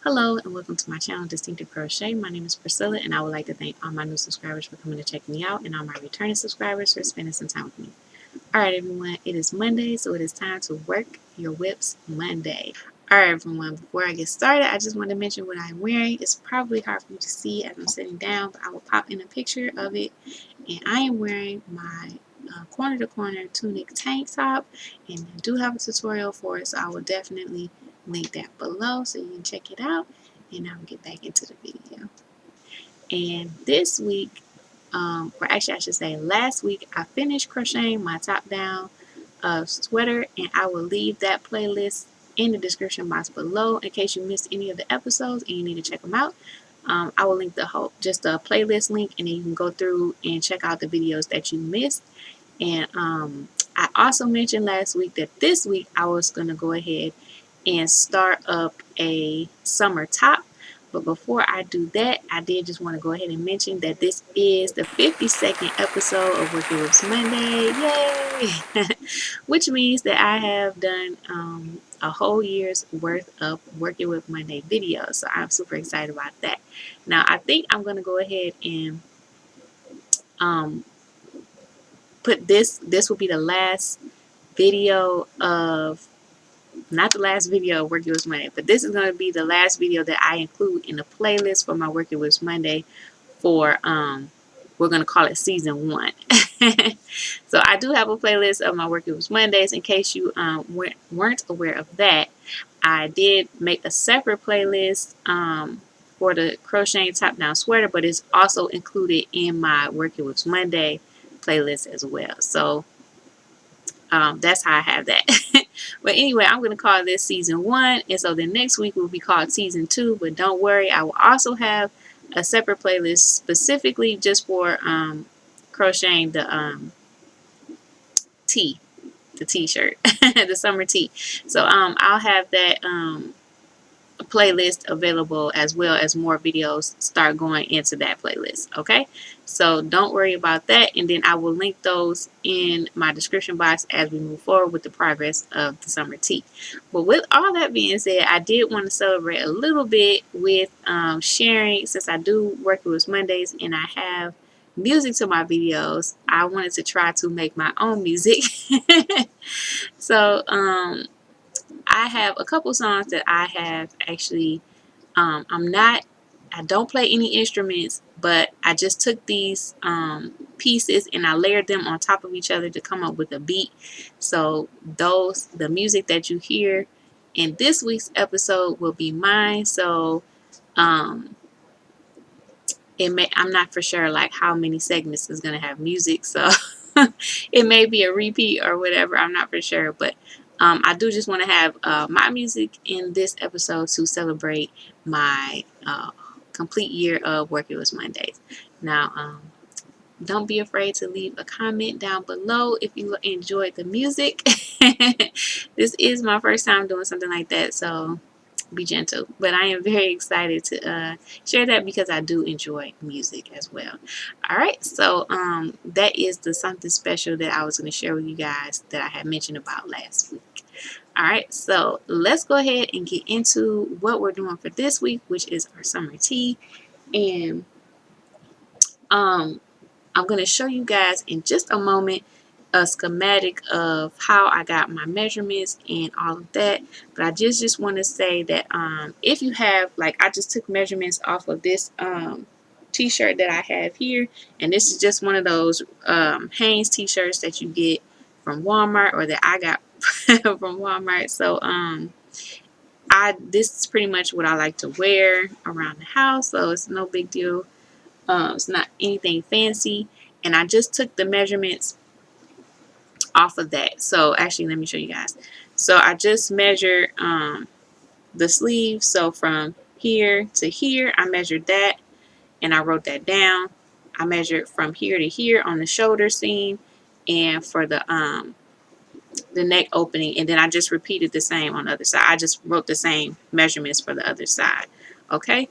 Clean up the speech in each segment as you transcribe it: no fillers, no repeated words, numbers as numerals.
Hello and welcome to my channel, Distinctive Crochet. My name is Priscilla and I would like to thank all my new subscribers for coming to check me out and all my returning subscribers for spending some time with me. Alright everyone, it is Monday, so it is time to work your whips Monday. Alright everyone, before I get started, I just want to mention what I'm wearing. It's probably hard for you to see as I'm sitting down, but I will pop in a picture of it. And I am wearing my corner to corner tunic tank top, and I do have a tutorial for it, so I will definitely link that below so you can check it out, and I'll get back into the video. And this week, or actually I should say last week, I finished crocheting my top down sweater, and I will leave that playlist in the description box below in case you missed any of the episodes and you need to check them out. I will link just a playlist link, and then you can go through and check out the videos that you missed. And I also mentioned last week that this week I was going to go ahead and start up a summer top. But before I do that, I did just want to go ahead and mention that this is the 52nd episode of Working with Monday. Yay! Which means that I have done a whole year's worth of Working with Monday videos. So I'm super excited about that. Now, I think I'm going to go ahead and put this will be the last video of, not the last video of Working with Monday, but this is going to be the last video that I include in the playlist for my Working with Monday for, we're going to call it season 1. So I do have a playlist of my Working with Mondays. In case you weren't aware of that, I did make a separate playlist for the crocheting top down sweater, but it's also included in my Working with Monday playlist as well. So that's how I have that. But anyway, I'm going to call this season 1, and so the next week will be called season 2. But don't worry, I will also have a separate playlist specifically just for crocheting the tee, the t-shirt, the summer tee. So I'll have that playlist available, as well as more videos start going into that playlist. Okay, so don't worry about that, and then I will link those in my description box as we move forward with the progress of the summer tee. But with all that being said, I did want to celebrate a little bit with sharing, since I do Working with Mondays and I have music to my videos. I wanted to try to make my own music. So I have a couple songs that I have actually, I don't play any instruments, but I just took these pieces and I layered them on top of each other to come up with a beat. So the music that you hear in this week's episode will be mine. So I'm not for sure like how many segments is going to have music. So it may be a repeat or whatever. I'm not for sure, but I do just want to have my music in this episode to celebrate my complete year of Working with Mondays. Now, don't be afraid to leave a comment down below if you enjoyed the music. This is my first time doing something like that, so be gentle. But I am very excited to share that because I do enjoy music as well. All right, so that is the something special that I was going to share with you guys that I had mentioned about last week. All right, so let's go ahead and get into what we're doing for this week, which is our summer tee. And I'm going to show you guys in just a moment a schematic of how I got my measurements and all of that. But I just want to say that if you have, like, I just took measurements off of this t-shirt that I have here, and this is just one of those Hanes t-shirts that you get from Walmart, or that I got from Walmart. So this is pretty much what I like to wear around the house, so it's no big deal. It's not anything fancy, and I just took the measurements off of that. So actually, let me show you guys. So I just measured the sleeve. So from here to here, I measured that, and I wrote that down. I measured from here to here on the shoulder seam, and for the neck opening, and then I just repeated the same on the other side. I just wrote the same measurements for the other side. Okay.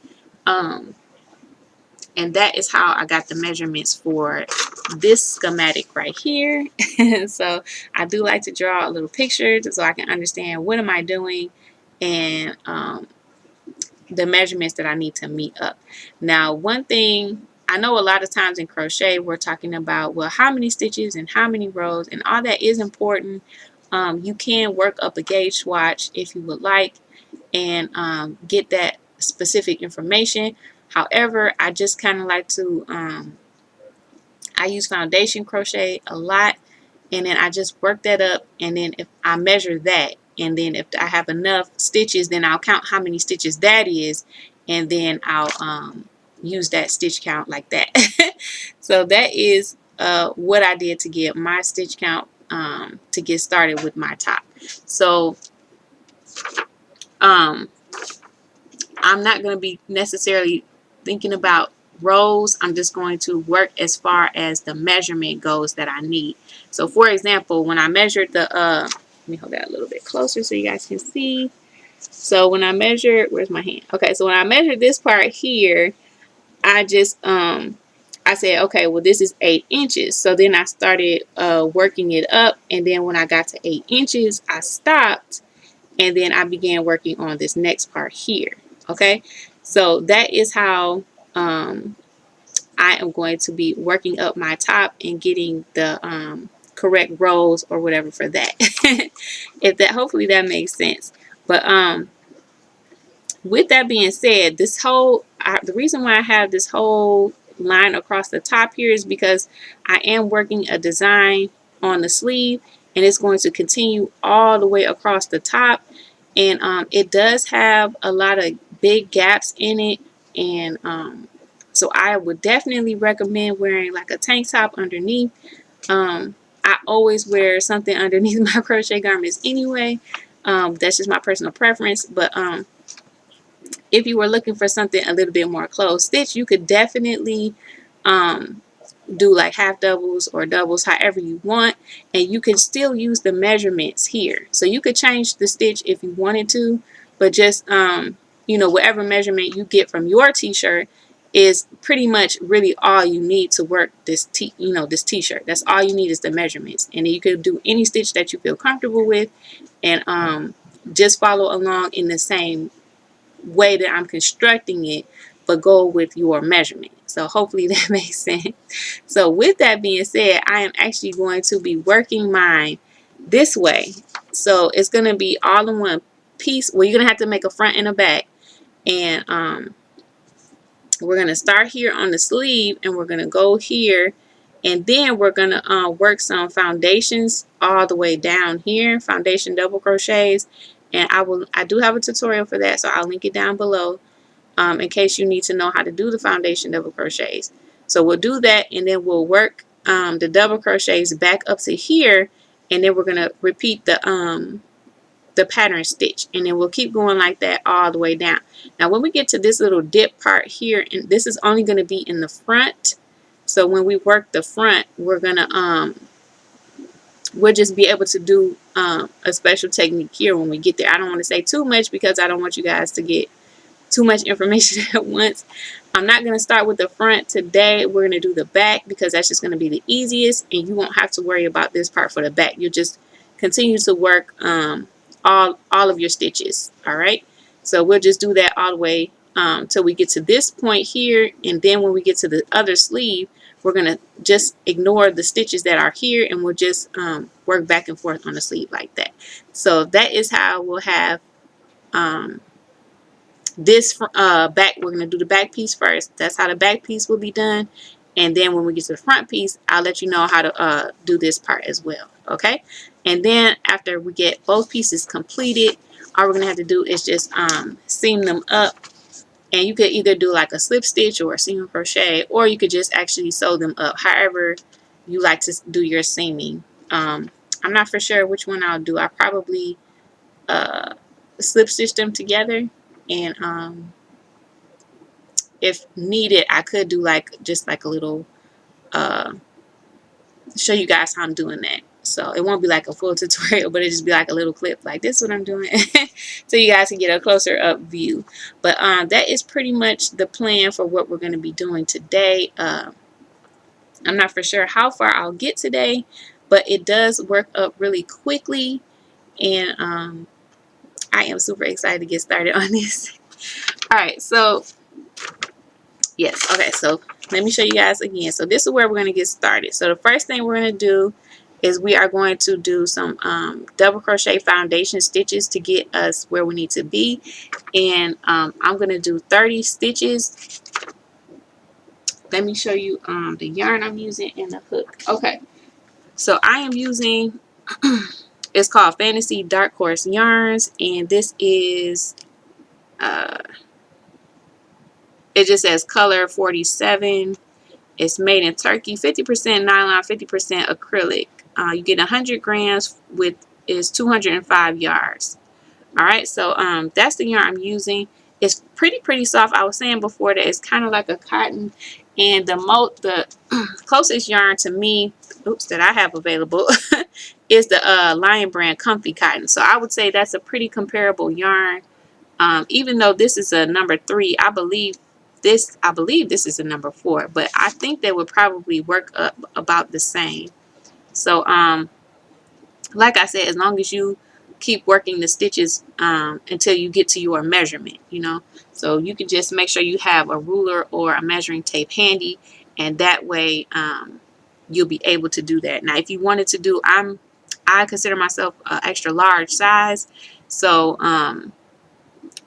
And that is how I got the measurements for this schematic right here. So I do like to draw a little picture so I can understand what am I doing, and the measurements that I need to meet up. Now, one thing I know, a lot of times in crochet we're talking about, well, how many stitches and how many rows, and all that is important. You can work up a gauge swatch if you would like, and get that specific information. However, I just kind of like to I use foundation crochet a lot, and then I just work that up, and then if I measure that, and then if I have enough stitches, then I'll count how many stitches that is, and then I'll use that stitch count like that. So that is what I did to get my stitch count to get started with my top. So I'm not going to be necessarily thinking about rows. I'm just going to work as far as the measurement goes that I need. So for example, when I measured the let me hold that a little bit closer so you guys can see. So when I measured, where's my hand? Okay, so when I measured this part here, I just I said, okay, well, this is 8 inches. So then I started working it up, and then when I got to 8 inches, I stopped, and then I began working on this next part here. Okay, so that is how I am going to be working up my top and getting the correct rows or whatever for that. If that, hopefully that makes sense. But with that being said, this whole the reason why I have this whole line across the top here is because I am working a design on the sleeve, and it's going to continue all the way across the top, and it does have a lot of big gaps in it, and so I would definitely recommend wearing like a tank top underneath. I always wear something underneath my crochet garments anyway. That's just my personal preference. But if you were looking for something a little bit more close stitch, you could definitely do like half doubles or doubles, however you want, and you can still use the measurements here. So you could change the stitch if you wanted to, but just you know, whatever measurement you get from your t-shirt is pretty much really all you need to work this this t-shirt. That's all you need is the measurements, and then you could do any stitch that you feel comfortable with, and just follow along in the same way that I'm constructing it, but go with your measurement. So hopefully that makes sense. So with that being said, I am actually going to be working mine this way. So it's going to be all in one piece. Well, you're going to have to make a front and a back. And we're going to start here on the sleeve, and we're going to go here. And then we're going to work some foundations all the way down here, foundation double crochets. And I do have a tutorial for that, so I'll link it down below in case you need to know how to do the foundation double crochets. So we'll do that, and then we'll work the double crochets back up to here, and then we're going to repeat the pattern stitch, and then we'll keep going like that all the way down. Now when we get to this little dip part here, and this is only going to be in the front, so when we work the front, we're going to we'll just be able to do a special technique here when we get there. I don't want to say too much because I don't want you guys to get too much information at once. I'm not going to start with the front today. We're going to do the back because that's just going to be the easiest, and you won't have to worry about this part for the back. You'll just continue to work all of your stitches. All right, so we'll just do that all the way till we get to this point here, and then when we get to the other sleeve, we're going to just ignore the stitches that are here, and we'll just work back and forth on the sleeve like that. So that is how we'll have this back. We're going to do the back piece first. That's how the back piece will be done, and then when we get to the front piece, I'll let you know how to do this part as well. Okay, and then after we get both pieces completed, all we're going to have to do is just seam them up, and you could either do like a slip stitch or a single crochet, or you could just actually sew them up, however you like to do your seaming. I'm not for sure which one I'll do. I probably slip stitch them together, and if needed, I could do like just like a little show you guys how I'm doing that. So it won't be like a full tutorial, but it just be like a little clip like this is what I'm doing so you guys can get a closer up view. But that is pretty much the plan for what we're going to be doing today. I'm not for sure how far I'll get today, but it does work up really quickly, and I am super excited to get started on this. All right, so yes, okay, so let me show you guys again. So this is where we're going to get started. So the first thing we're going to do is we are going to do some double crochet foundation stitches to get us where we need to be. And I'm going to do 30 stitches. Let me show you the yarn I'm using and the hook. Okay, so I am using, it's called Fantasy Dark Horse Yarns, and this is, it just says color 47. It's made in Turkey, 50% nylon, 50% acrylic. You get 100 grams with is 205 yards. All right, so that's the yarn I'm using. It's pretty soft. I was saying before that it's kind of like a cotton, and the closest yarn to me, oops, that I have available is the Lion Brand Comfy Cotton. So I would say that's a pretty comparable yarn. Even though this is a number 3, I believe this is a number 4, but I think they would probably work up about the same. So like I said, as long as you keep working the stitches until you get to your measurement, you know. So you can just make sure you have a ruler or a measuring tape handy, and that way you'll be able to do that. Now if you wanted to do, I consider myself extra large size, so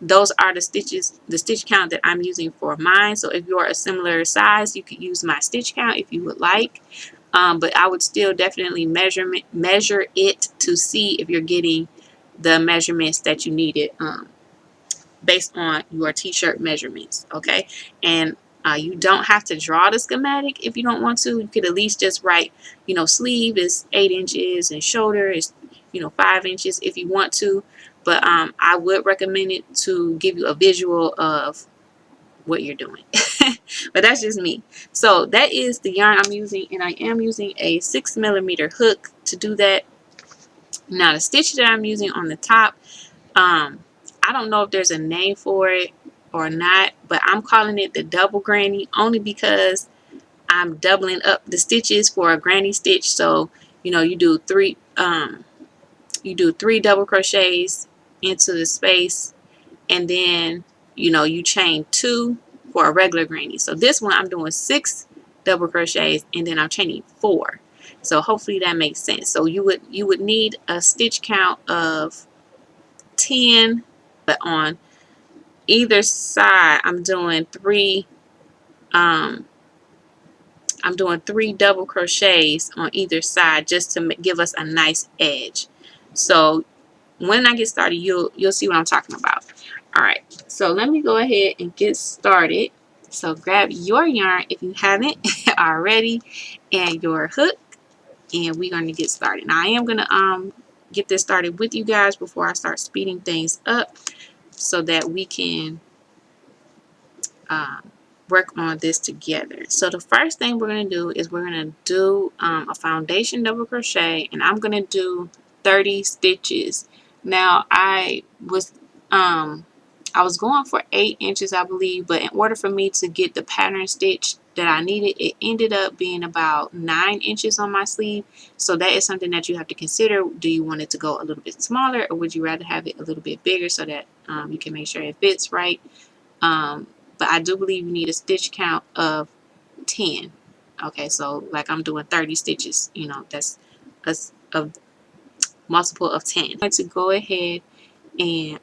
those are the stitches, the stitch count that I'm using for mine. So if you're a similar size, you could use my stitch count if you would like. But I would still definitely measure it to see if you're getting the measurements that you needed based on your t-shirt measurements. Okay, and you don't have to draw the schematic if you don't want to. You could at least just write, you know, sleeve is 8 inches and shoulder is, you know, 5 inches if you want to. But I would recommend it to give you a visual of what you're doing. But that's just me. So that is the yarn I'm using, and I am using a 6mm hook to do that. Now the stitch that I'm using on the top, I don't know if there's a name for it or not, but I'm calling it the double granny only because I'm doubling up the stitches for a granny stitch. So you know, you do three double crochets into the space, and then you know you chain 2 for a regular granny. So this one I'm doing 6 double crochets, and then I'm chaining 4. So hopefully that makes sense. So you would need a stitch count of 10, but on either side I'm doing 3 double crochets on either side just to give us a nice edge. So when I get started, you'll see what I'm talking about. All right, so let me go ahead and get started. So grab your yarn if you haven't already, and your hook, and we're going to get started. Now I am going to get this started with you guys before I start speeding things up so that we can work on this together. So the first thing we're going to do is we're going to do a foundation double crochet, and I'm going to do 30 stitches. Now I was going for 8 inches, I believe, but in order for me to get the pattern stitch that I needed, it ended up being about 9 inches on my sleeve. So that is something that you have to consider. Do you want it to go a little bit smaller, or would you rather have it a little bit bigger so that you can make sure it fits right? But I do believe you need a stitch count of 10. Okay, so like I'm doing 30 stitches, you know, that's a multiple of 10. I'm going to go ahead and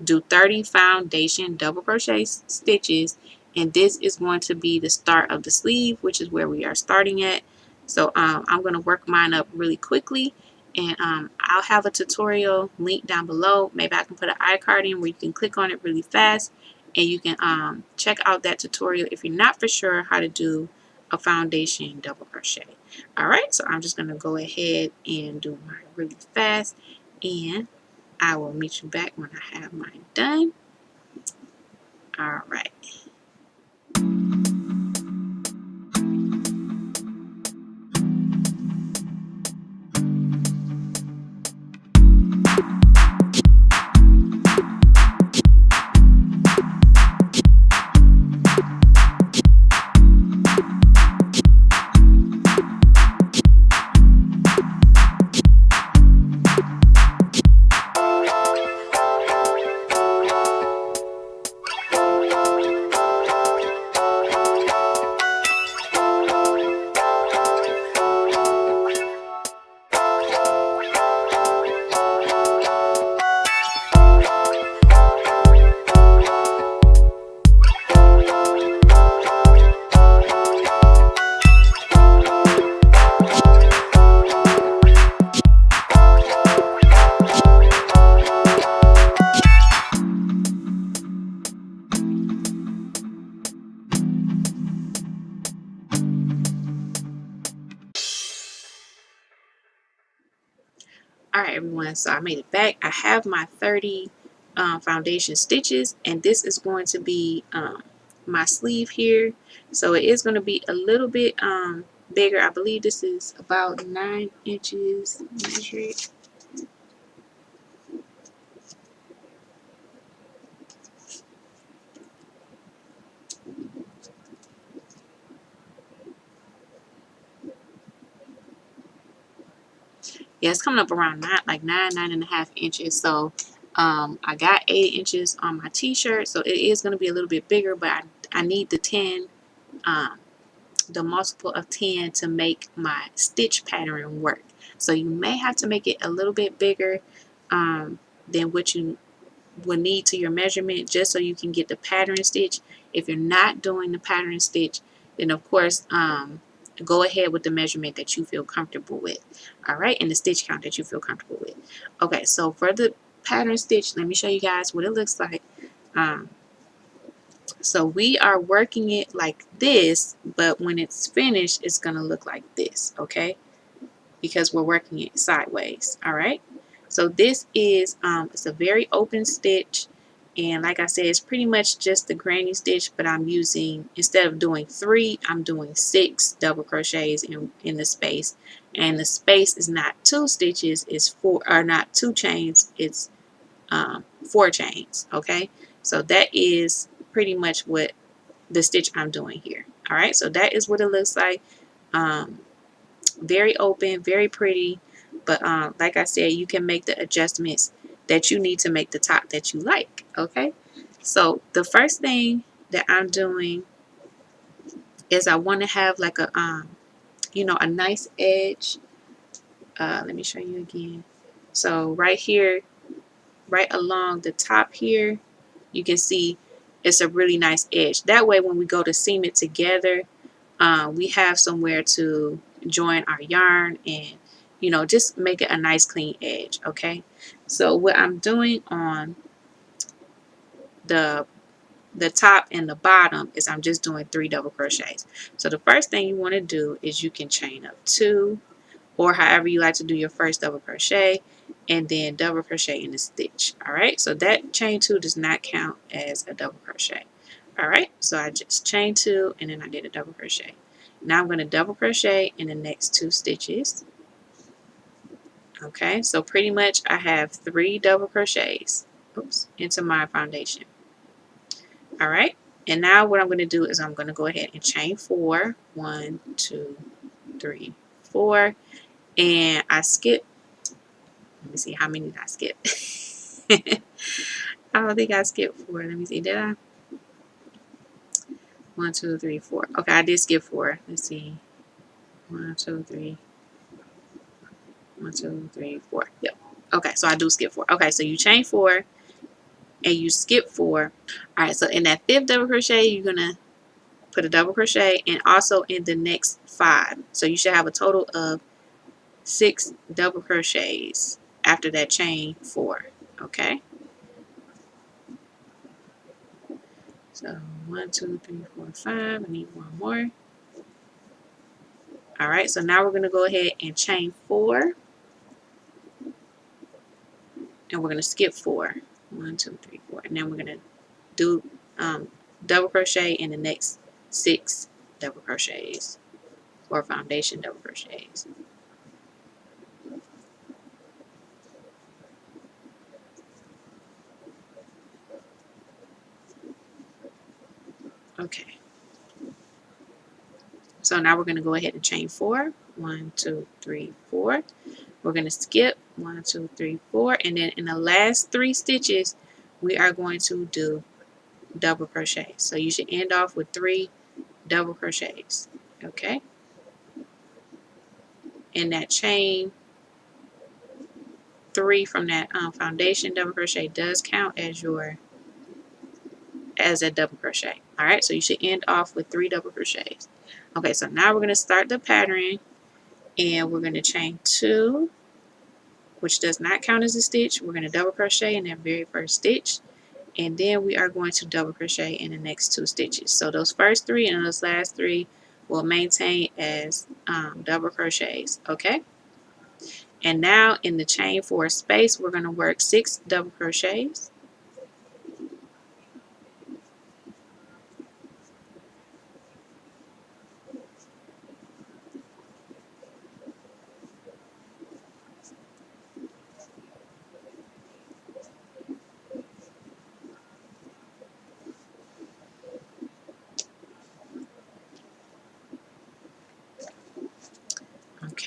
do 30 foundation double crochet stitches, and this is going to be the start of the sleeve, which is where we are starting at. So I'm going to work mine up really quickly, and I'll have a tutorial link down below. Maybe I can put an iCard in where you can click on it really fast, and you can check out that tutorial if you're not for sure how to do a foundation double crochet. All right, so I'm just going to go ahead and do mine really fast, and I will meet you back when I have mine done. All right. Alright everyone, so I made it back. I have my 30 foundation stitches, and this is going to be my sleeve here. So it is going to be a little bit bigger. I believe this is about 9 inches. Measure it. Yeah, it's coming up around like 9.5 inches. So I got 8 inches on my t-shirt, so it is going to be a little bit bigger, but I need the 10, the multiple of 10 to make my stitch pattern work. So you may have to make it a little bit bigger than what you will need to your measurement, just so you can get the pattern stitch. If you're not doing the pattern stitch, then of course go ahead with the measurement that you feel comfortable with. All right, and the stitch count that you feel comfortable with. Okay, so for the pattern stitch, let me show you guys what it looks like. So we are working it like this, but when it's finished, it's gonna look like this, okay? Because we're working it sideways. All right, so this is it's a very open stitch, and like I said, it's pretty much just the granny stitch, but I'm using, instead of doing 3, I'm doing 6 double crochets in the space, and the space is not 2 stitches, it's 4, or not 2 chains, it's 4 chains. Okay, so that is pretty much what the stitch I'm doing here. All right, so that is what it looks like. Very open, very pretty, but like I said, you can make the adjustments that you need to make the top that you like. Okay, so the first thing that I'm doing is I want to have like a you know, a nice edge. Let me show you again. So right here, right along the top here, you can see it's a really nice edge. That way when we go to seam it together, we have somewhere to join our yarn, and you know, just make it a nice clean edge. Okay, so what I'm doing on the top and the bottom is I'm just doing 3 double crochets. So the first thing you want to do is you can chain up 2, or however you like to do your first double crochet, and then double crochet in the stitch. All right, so that chain 2 does not count as a double crochet. All right, so I just chain 2 and then I did a double crochet. Now I'm going to double crochet in the next 2 stitches. Okay, so pretty much I have 3 double crochets, oops, into my foundation. All right, and now what I'm going to do is I'm going to go ahead and chain 4. 1, 2, 3, 4, and I skip. Let me see how many did I skip. I don't think I skipped 4. Let me see, did I? 1, 2, 3, 4. Okay, I did skip 4. Let's see. 1, 2, 3. 1, 2, 3, 4. Yep. Okay, so I do skip 4. Okay, so you chain 4 and you skip 4. All right, so in that 5th double crochet, you're gonna put a double crochet, and also in the next 5. So you should have a total of 6 double crochets after that chain 4. Okay. So 1, 2, 3, 4, 5. I need one more. All right, so now we're going to go ahead and chain 4, and we're going to skip 4. 1, 2, 3, 4, and then we're going to do double crochet in the next 6 double crochets, or foundation double crochets. Okay, so now we're going to go ahead and chain 4. 1, 2, 3, 4. We're going to skip 1, 2, 3, 4, and then in the last 3 stitches we are going to do double crochet. So you should end off with 3 double crochets. Okay, and that chain 3 from that foundation double crochet does count as a double crochet. All right, so you should end off with 3 double crochets. Okay, so now we're going to start the pattern, and we're going to chain 2, which does not count as a stitch. We're going to double crochet in that very first stitch, and then we are going to double crochet in the next 2 stitches. So those first 3 and those last 3 will maintain as double crochets. Okay, And now in the chain 4 space, we're going to work 6 double crochets.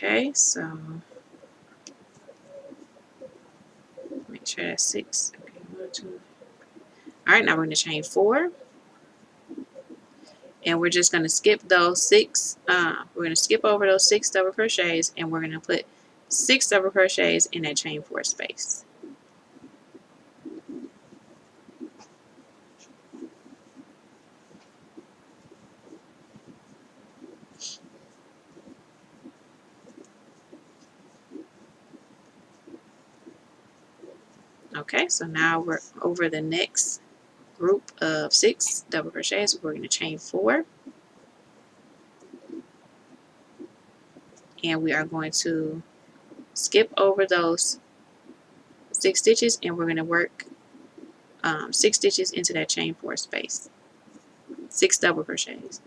Okay, so make sure that's 6. Okay, 1, 2. All right, now we're going to chain 4. And we're just going to skip those 6. We're going to skip over those 6 double crochets, and we're going to put 6 double crochets in that chain 4 space. Okay, so now we're over the next group of 6 double crochets. We're going to chain 4, and we are going to skip over those 6 stitches, and we're going to work 6 stitches into that chain 4 space. 6 double crochets.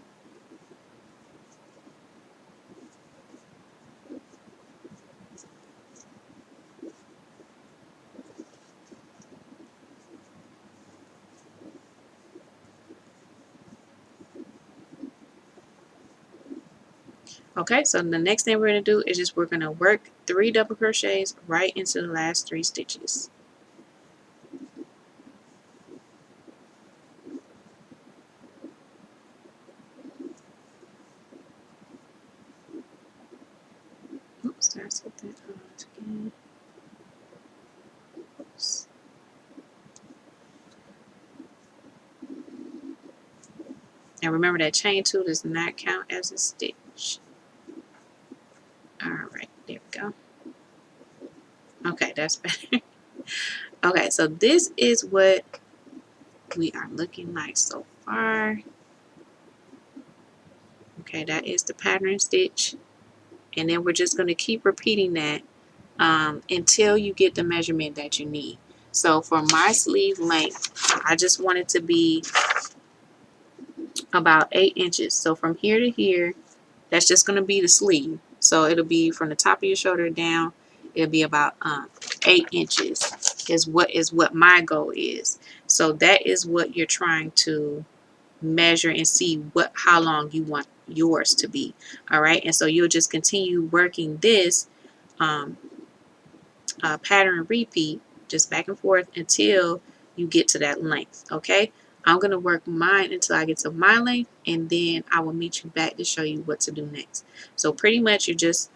Okay, so the next thing we're going to do is just we're going to work 3 double crochets right into the last 3 stitches. Oops, let's get that out again. Oops. And remember that chain 2 does not count as a stitch. Alright, there we go. Okay, that's better. Okay, so this is what we are looking like so far. Okay, that is the pattern stitch. And then we're just going to keep repeating that until you get the measurement that you need. So for my sleeve length, I just want it to be about 8 inches. So from here to here, that's just going to be the sleeve. So it'll be from the top of your shoulder down. It'll be about 8 inches is what my goal is. So that is what you're trying to measure and see how long you want yours to be. All right, and so you'll just continue working this pattern repeat just back and forth until you get to that length. Okay, I'm gonna work mine until I get to my length, and then I will meet you back to show you what to do next. So pretty much you're just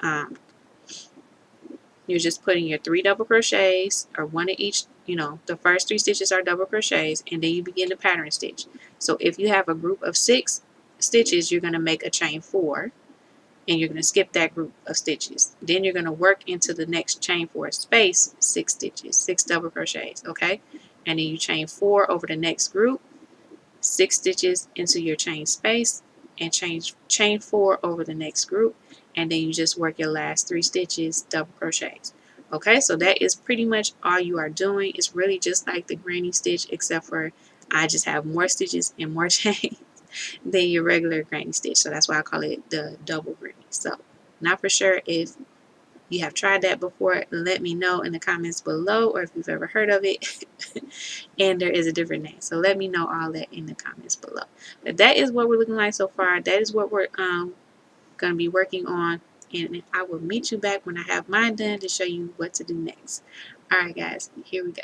putting your 3 double crochets, or 1 in each. You know, the first 3 stitches are double crochets, and then you begin the pattern stitch. So if you have a group of 6 stitches, you're going to make a chain 4, and you're going to skip that group of stitches. Then you're going to work into the next chain 4 space 6 stitches, 6 double crochets, okay? And then you chain 4 over the next group, 6 stitches into your chain space, and chain 4 over the next group, and then you just work your last 3 stitches double crochets. Okay, so that is pretty much all you are doing. It's really just like the granny stitch, except for I just have more stitches and more chains than your regular granny stitch. So that's why I call it the double granny. So not for sure if you have tried that before, let me know in the comments below, or if you've ever heard of it and there is a different name. So let me know all that in the comments below. But that is what we're looking like so far. That is what we're going to be working on, and I will meet you back when I have mine done to show you what to do next. Alright guys, here we go.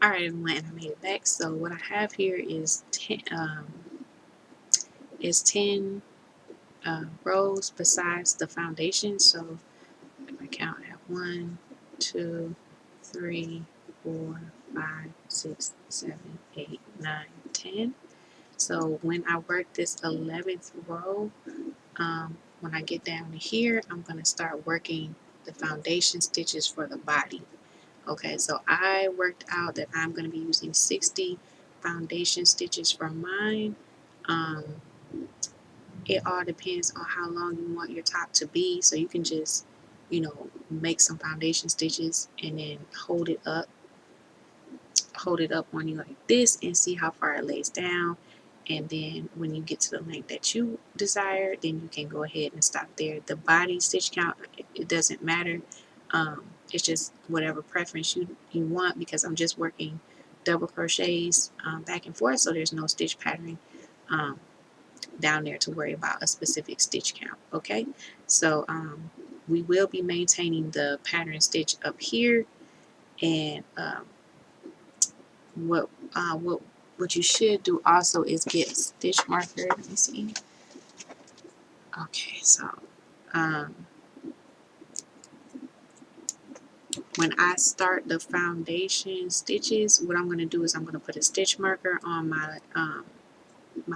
Alright everyone, and I made it back. So what I have here is 10 rows besides the foundation. So if I count, I have 1, 2, 3, 4, 5, 6, 7, 8, 9, 10. So when I work this 11th row, when I get down to here, I'm going to start working the foundation stitches for the body. Okay, so I worked out that I'm going to be using 60 foundation stitches for mine. Um, it all depends on how long you want your top to be, so you can just, make some foundation stitches and then hold it up on you like this and see how far it lays down. And then when you get to the length that you desire, then you can go ahead and stop there. The body stitch count, it doesn't matter. It's just whatever preference you want, because I'm just working double crochets back and forth, so there's no stitch pattern um, down there to worry about a specific stitch count. Okay, so we will be maintaining the pattern stitch up here, and what uh, what what you should do also is get a stitch marker. Let me see. Okay, so um, when I start the foundation stitches, what I'm going to do is I'm going to put a stitch marker on my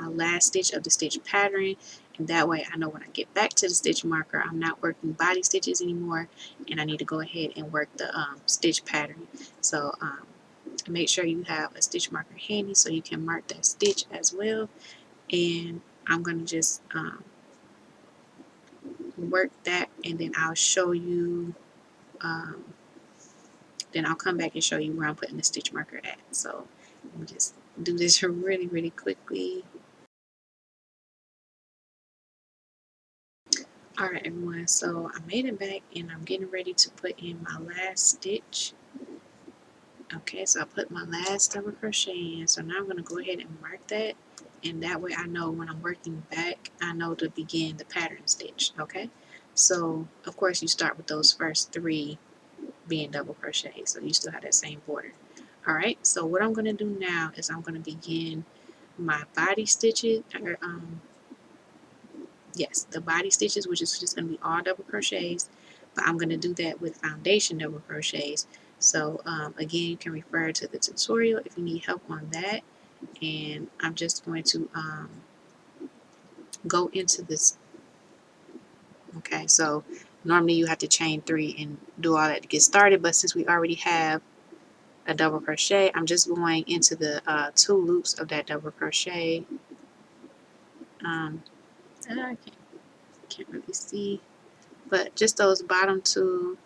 last stitch of the stitch pattern, and that way I know when I get back to the stitch marker, I'm not working body stitches anymore, and I need to go ahead and work the stitch pattern. So make sure you have a stitch marker handy so you can mark that stitch as well. And I'm going to just work that, and then I'll show you then I'll come back and show you where I'm putting the stitch marker at. So let me just do this really quickly. Alright everyone, so I made it back and I'm getting ready to put in my last stitch. Okay, so I put my last double crochet in, so now I'm going to go ahead and mark that, and that way I know when I'm working back, I know to begin the pattern stitch. Okay, so of course you start with those first 3 being double crochet, so you still have that same border. Alright, so what I'm going to do now is I'm going to begin my body stitches, or yes, the body stitches, which is just going to be all double crochets, but I'm going to do that with foundation double crochets. So again, you can refer to the tutorial if you need help on that, and I'm just going to go into this. Okay, so normally you have to chain 3 and do all that to get started, but since we already have a double crochet, I'm just going into the 2 loops of that double crochet. I can't really see, but just those bottom 2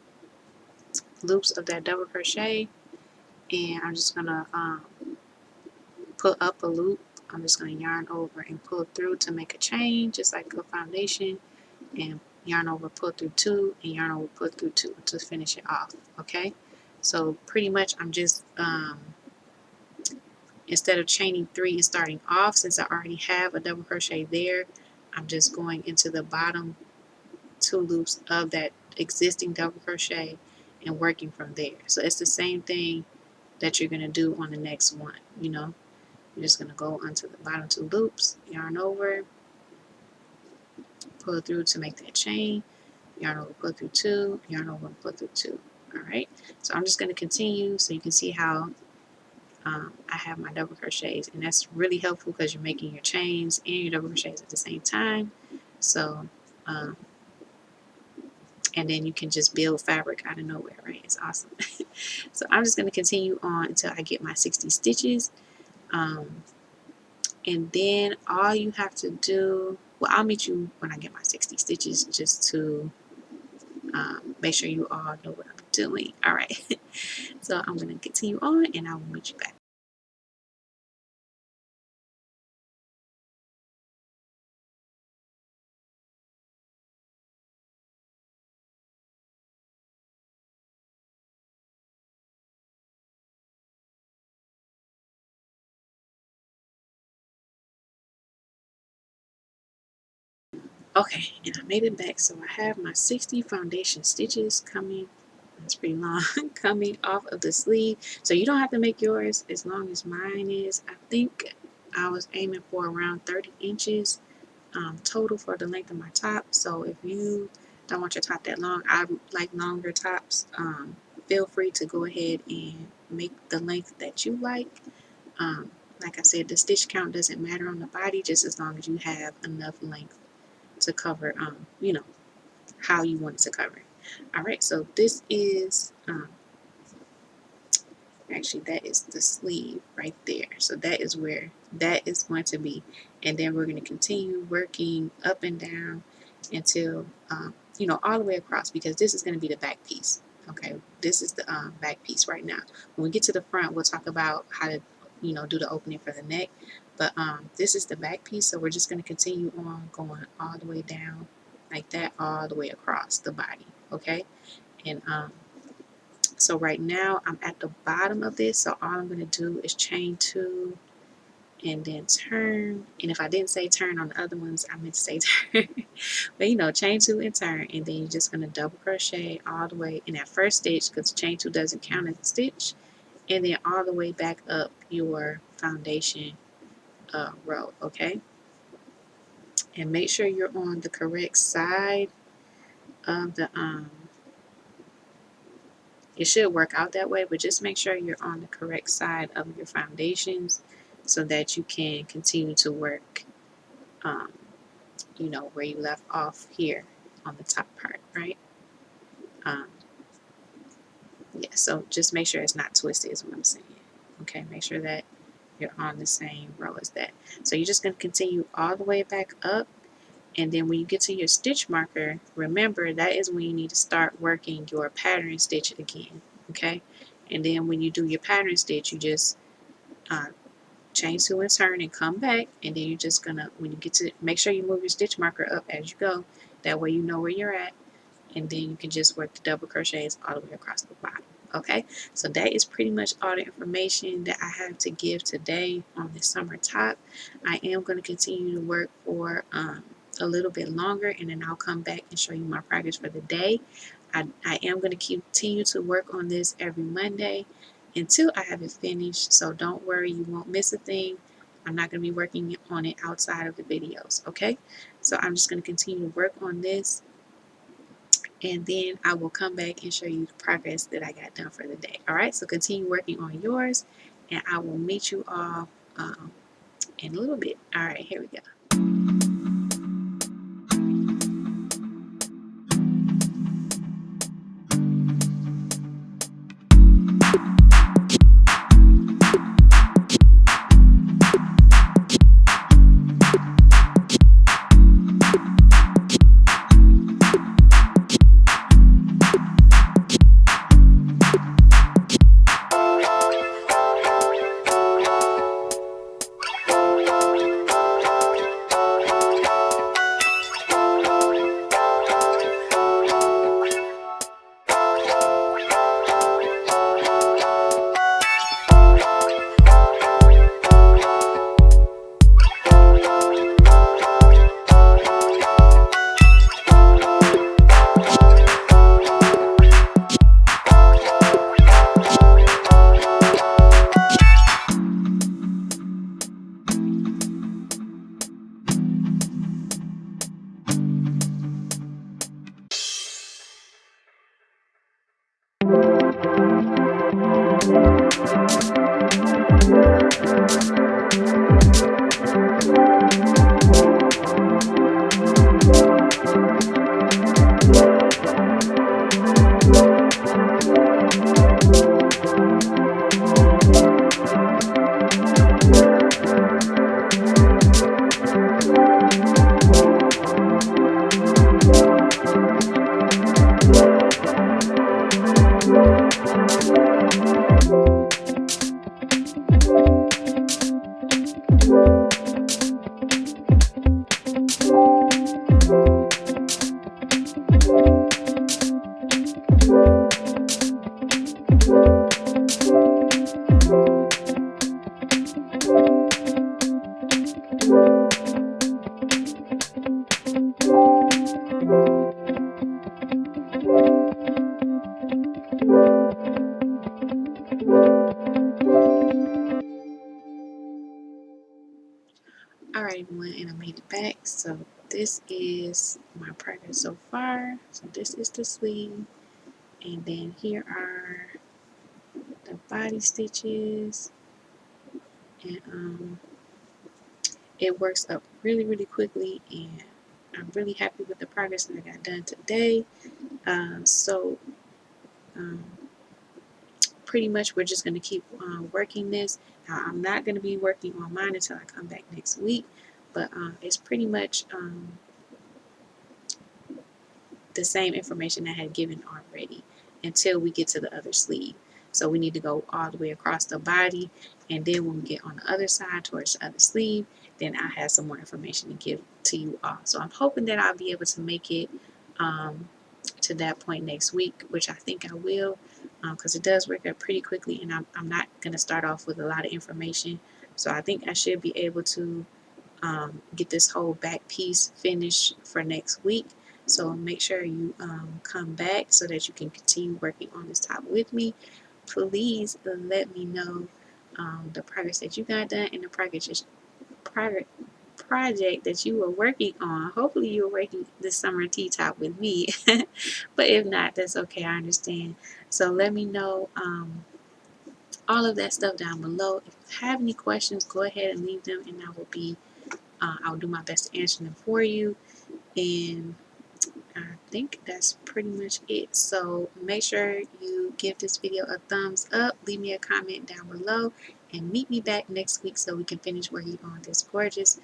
loops of that double crochet, and I'm just gonna put up a loop. I'm just gonna yarn over and pull through to make a chain, just like a foundation, and yarn over, pull through 2, and yarn over, pull through 2 to finish it off. Okay, so pretty much I'm just instead of chaining 3 and starting off, since I already have a double crochet there, I'm just going into the bottom 2 loops of that existing double crochet and working from there. So it's the same thing that you're going to do on the next one. You're just going to go onto the bottom 2 loops, yarn over, pull through to make that chain, yarn over, pull through 2, yarn over, and pull through 2. Alright, so I'm just going to continue so you can see how I have my double crochets, and that's really helpful because you're making your chains and your double crochets at the same time. So and then you can just build fabric out of nowhere, right? It's awesome. So I'm just going to continue on until I get my 60 stitches, and then all you have to do, well, I'll meet you when I get my 60 stitches, just to make sure you all know what I'm doing. All right. So I'm going to continue on, and I will meet you back. Okay, and I made it back, so I have my 60 foundation stitches coming It's pretty long. Coming off of the sleeve. So you don't have to make yours as long as mine is. I think I was aiming for around 30 inches total for the length of my top. So if you don't want your top that long, I like longer tops. Feel free to go ahead and make the length that you like. Like I said, the stitch count doesn't matter on the body, just as long as you have enough length to cover, you know, how you want it to cover. All right, so this is actually that is the sleeve right there. So that is where that is going to be, and then we're going to continue working up and down until you know, all the way across, because this is going to be the back piece. Okay, this is the back piece right now. When we get to the front, we'll talk about how to, you know, do the opening for the neck, but this is the back piece. So we're just going to continue on going all the way down like that, all the way across the body. Okay, and so right now I'm at the bottom of this, so all I'm going to do is chain 2 and then turn. And if I didn't say turn on the other ones, I meant to say turn. But you know, chain 2 and turn, and then you're just going to double crochet all the way in that first stitch, because chain 2 doesn't count as a stitch, and then all the way back up your foundation row. Okay, and make sure you're on the correct side of the it should work out that way, but just make sure you're on the correct side of your foundations so that you can continue to work, um, you know, where you left off here on the top part, right? Um, yeah, so just make sure it's not twisted is what I'm saying. Okay, make sure that you're on the same row as that. So you're just going to continue all the way back up, and then when you get to your stitch marker, remember that is when you need to start working your pattern stitch again. Okay, and then when you do your pattern stitch, you just chain 2 and turn and come back, and then you're just gonna, when you get to, make sure you move your stitch marker up as you go, that way you know where you're at, and then you can just work the double crochets all the way across the bottom. Okay, so that is pretty much all the information that I have to give today on the summer top. I am going to continue to work for a little bit longer, and then I'll come back and show you my progress for the day. I am going to continue to work on this every Monday until I have it finished, so don't worry, you won't miss a thing. I'm not going to be working on it outside of the videos. Okay, so I'm just going to continue to work on this, and then I will come back and show you the progress that I got done for the day. All right, so continue working on yours, and I will meet you all in a little bit. All right, here we go. So this is my progress so far. So this is the sleeve, and then here are the body stitches, and it works up really quickly, and I'm really happy with the progress that I got done today. So um, pretty much we're just going to keep working this. Now, I'm not going to be working on mine until I come back next week, but it's pretty much the same information I had given already until we get to the other sleeve. So we need to go all the way across the body, and then when we get on the other side towards the other sleeve, then I have some more information to give to you all. So I'm hoping that I'll be able to make it to that point next week, which I think I will, because it does work out pretty quickly, and I'm not going to start off with a lot of information. So I think I should be able to get this whole back piece finished for next week. So make sure you come back so that you can continue working on this top with me. Please let me know the progress that you got done and the project that you were working on. Hopefully you were working this summer tea top with me. But if not, that's okay. I understand. So let me know all of that stuff down below. If you have any questions, go ahead and leave them, and I'll do my best to answer them for you. And I think that's pretty much it. So make sure you give this video a thumbs up, leave me a comment down below, and meet me back next week so we can finish working on this gorgeous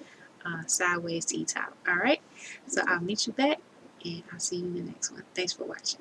sideways T-top. All right, so I'll meet you back, and I'll see you in the next one. Thanks for watching.